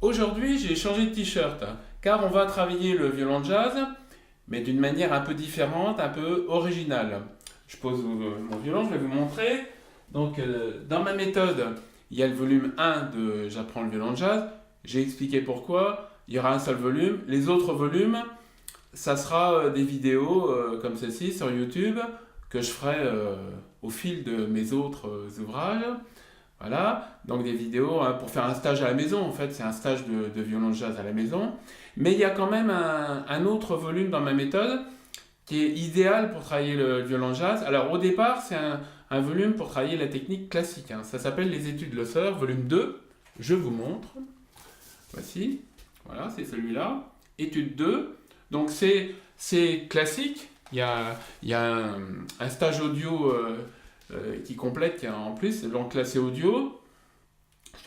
Aujourd'hui, j'ai changé de t-shirt, car on va travailler le violon jazz, mais d'une manière un peu différente, un peu originale. Je pose mon violon, je vais vous montrer. Donc, dans ma méthode, il y a le volume 1 de J'apprends le violon jazz. J'ai expliqué pourquoi. Il y aura un seul volume. Les autres volumes, ça sera des vidéos comme celle-ci sur YouTube que je ferai au fil de mes autres ouvrages. Voilà, donc des vidéos pour faire un stage à la maison, en fait, c'est un stage de violon jazz à la maison. Mais il y a quand même un autre volume dans ma méthode qui est idéal pour travailler le violon jazz. Alors au départ, c'est un volume pour travailler la technique classique, hein. Ça s'appelle les études Loesser, volume 2. Je vous montre. Voici, voilà, c'est celui-là. Étude 2. Donc c'est classique. Il y a un stage audio qui complète en plus. Donc là, c'est audio.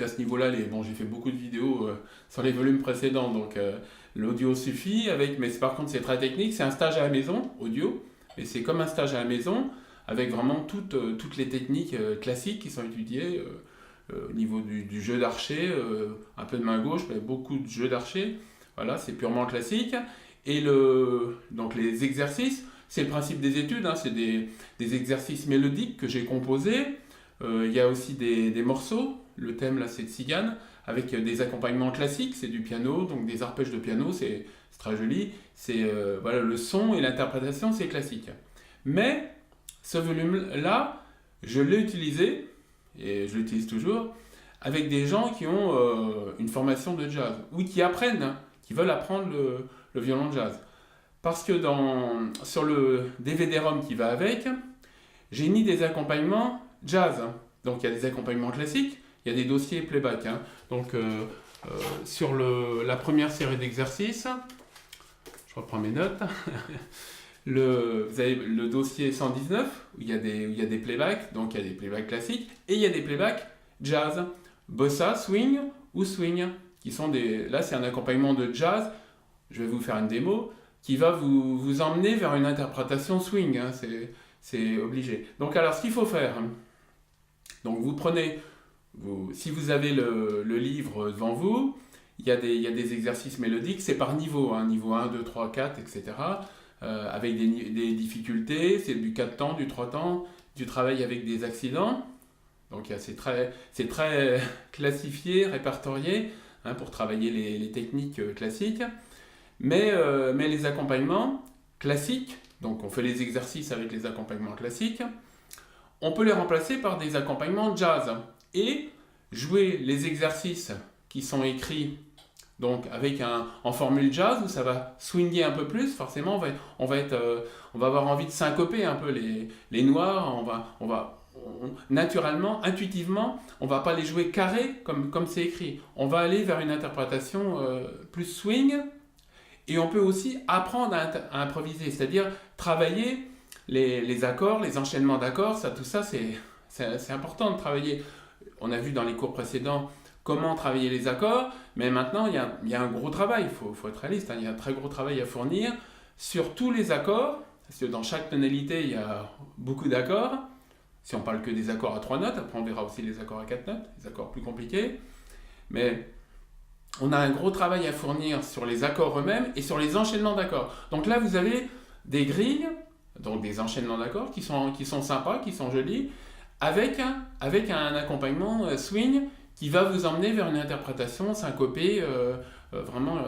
À ce niveau-là, bon, j'ai fait beaucoup de vidéos sur les volumes précédents, donc l'audio suffit. Mais par contre, c'est très technique. C'est un stage à la maison, audio, mais c'est comme un stage à la maison, avec vraiment toutes les techniques classiques qui sont étudiées au niveau du jeu d'archer, un peu de main gauche, mais beaucoup de jeux d'archer. Voilà, c'est purement classique. Et donc les exercices, c'est le principe des études, hein, c'est des exercices mélodiques que j'ai composés. Il y a aussi des morceaux. Le thème là, c'est de Cigane, avec des accompagnements classiques, c'est du piano, donc des arpèges de piano, c'est très joli. Voilà, le son et l'interprétation, c'est classique. Mais ce volume-là, je l'ai utilisé, et je l'utilise toujours, avec des gens qui ont une formation de jazz, ou qui apprennent, hein, qui veulent apprendre le violon jazz. Parce que sur le DVD-ROM qui va avec, j'ai mis des accompagnements jazz. Donc il y a des accompagnements classiques, il y a des dossiers playback, hein. Donc sur la première série d'exercices, je reprends mes notes, vous avez le dossier 119, où il y a des playbacks, donc il y a des playbacks classiques, et il y a des playbacks jazz, bossa, swing ou swing, qui sont là c'est un accompagnement de jazz, je vais vous faire une démo, qui va vous emmener vers une interprétation swing, hein, c'est obligé. Donc alors ce qu'il faut faire, donc vous prenez, si vous avez le livre devant vous, il y a des exercices mélodiques, c'est par niveau, hein, niveau 1, 2, 3, 4, etc. Avec des difficultés, c'est du 4 temps, du 3 temps, du travail avec des accidents. Donc c'est très classifié, répertorié, hein, pour travailler les techniques classiques. Mais les accompagnements classiques, donc on fait les exercices avec les accompagnements classiques, on peut les remplacer par des accompagnements jazz et jouer les exercices qui sont écrits donc en formule jazz où ça va swinger un peu plus. Forcément, on va avoir envie de syncoper un peu les noirs. Naturellement, intuitivement, on va pas les jouer carrés comme c'est écrit. On va aller vers une interprétation plus swing. Et on peut aussi apprendre à improviser, c'est-à-dire travailler les accords, les enchaînements d'accords, tout ça c'est important de travailler. On a vu dans les cours précédents comment travailler les accords, mais maintenant il y a un gros travail, il faut être réaliste, hein, il y a un très gros travail à fournir sur tous les accords, parce que dans chaque tonalité il y a beaucoup d'accords. Si on parle que des accords à 3 notes, après on verra aussi les accords à 4 notes, les accords plus compliqués, mais on a un gros travail à fournir sur les accords eux-mêmes et sur les enchaînements d'accords. Donc là, vous avez des grilles, donc des enchaînements d'accords qui sont sympas, qui sont jolis, avec un accompagnement swing qui va vous emmener vers une interprétation syncopée, vraiment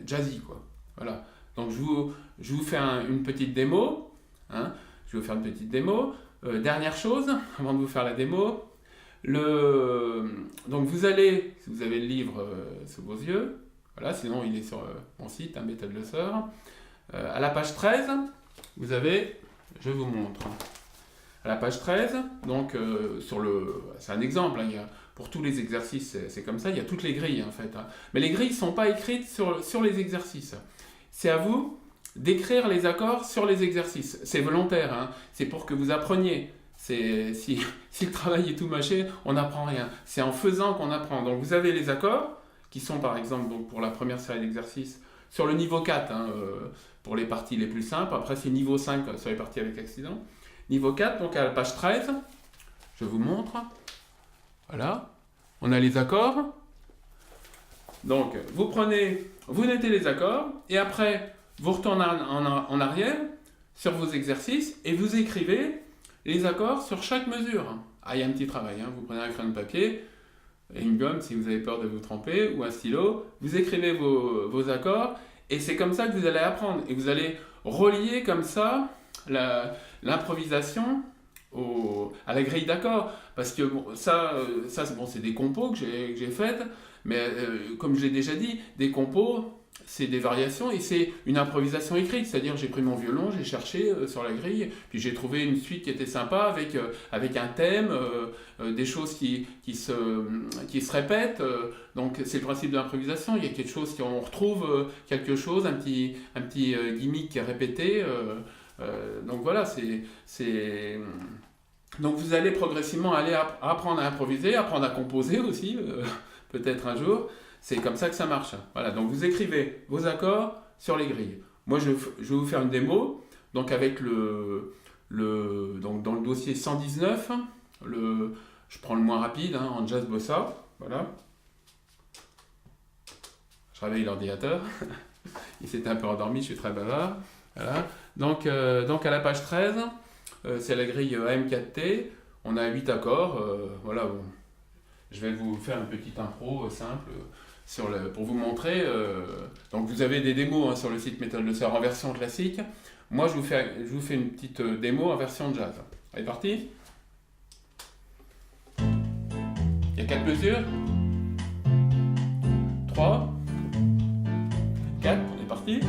jazzy, quoi. Voilà. Donc je vous fais une petite démo, hein. Je vais vous faire une petite démo. Dernière chose, avant de vous faire la démo, donc vous allez, si vous avez le livre sous vos yeux, voilà, sinon il est sur mon site, hein, Méthode Loesser, à la page 13, vous avez, je vous montre, à la page 13, donc c'est un exemple, hein, pour tous les exercices c'est comme ça, il y a toutes les grilles en fait, hein, mais les grilles ne sont pas écrites sur les exercices, c'est à vous d'écrire les accords sur les exercices, c'est volontaire, hein, c'est pour que vous appreniez. Si le travail est tout mâché, on n'apprend rien. C'est en faisant qu'on apprend. Donc vous avez les accords, qui sont par exemple donc, pour la première série d'exercices, sur le niveau 4, hein, pour les parties les plus simples. Après c'est niveau 5 sur les parties avec accident. Niveau 4, donc à la page 13, je vous montre. Voilà. On a les accords. Donc, vous notez les accords, et après, vous retournez en arrière sur vos exercices, et vous écrivez les accords sur chaque mesure. Ah, il y a un petit travail, hein. Vous prenez un crayon de papier, et une gomme si vous avez peur de vous tromper, ou un stylo, vous écrivez vos accords, et c'est comme ça que vous allez apprendre. Et vous allez relier comme ça l'improvisation à la grille d'accords. Parce que bon, c'est des compos que j'ai faites, mais comme je l'ai déjà dit, des compos, c'est des variations et c'est une improvisation écrite. C'est-à-dire, j'ai pris mon violon, j'ai cherché sur la grille, puis j'ai trouvé une suite qui était sympa avec un thème, des choses qui se répètent. Donc, c'est le principe de l'improvisation. Il y a quelque chose, on retrouve quelque chose, un petit gimmick qui est répété. Donc voilà, donc vous allez progressivement apprendre à improviser, apprendre à composer aussi, peut-être un jour. C'est comme ça que ça marche. Voilà, donc vous écrivez vos accords sur les grilles. Moi, je vais vous faire une démo. Donc avec donc dans le dossier 119, je prends le moins rapide, hein, en jazz bossa. Voilà. Je réveille l'ordinateur. Il s'était un peu endormi, je suis très bavard. Voilà. Donc à la page 13, c'est la grille AM4T. On a 8 accords. Voilà, bon. Je vais vous faire une petite impro simple pour vous montrer. Donc vous avez des démos, hein, sur le site Méthode Le Sœur en version classique. Moi, je vous fais une petite démo en version jazz. Allez, parti. Il y a 4 mesures. 3, 4, on est parti.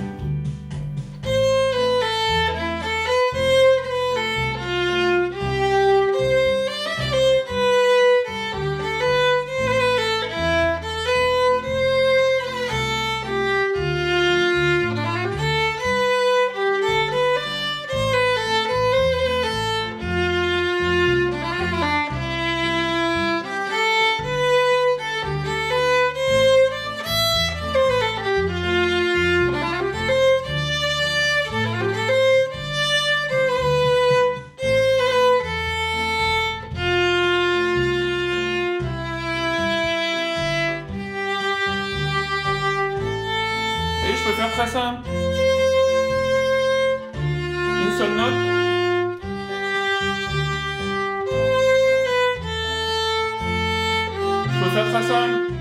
Et je peux faire très simple. Une seule note. Je peux faire très simple.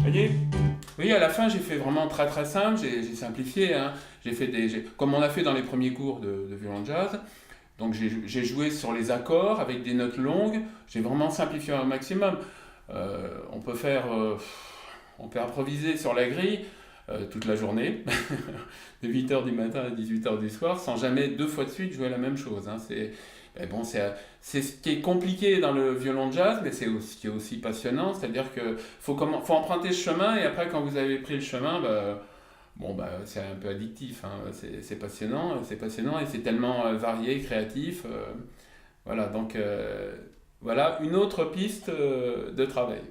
Voyez? Oui, à la fin, j'ai fait vraiment très très simple, j'ai simplifié, hein. Comme on a fait dans les premiers cours de violon jazz, donc j'ai joué sur les accords avec des notes longues, j'ai vraiment simplifié au maximum. On peut improviser sur la grille toute la journée, de 8h du matin à 18h du soir, sans jamais 2 fois de suite jouer la même chose, hein. C'est ce qui est compliqué dans le violon jazz, mais c'est ce qui est aussi passionnant, c'est-à-dire qu'il faut emprunter ce chemin, et après, quand vous avez pris le chemin, c'est un peu addictif, hein. C'est passionnant, et c'est tellement varié, créatif. Voilà, donc voilà une autre piste de travail.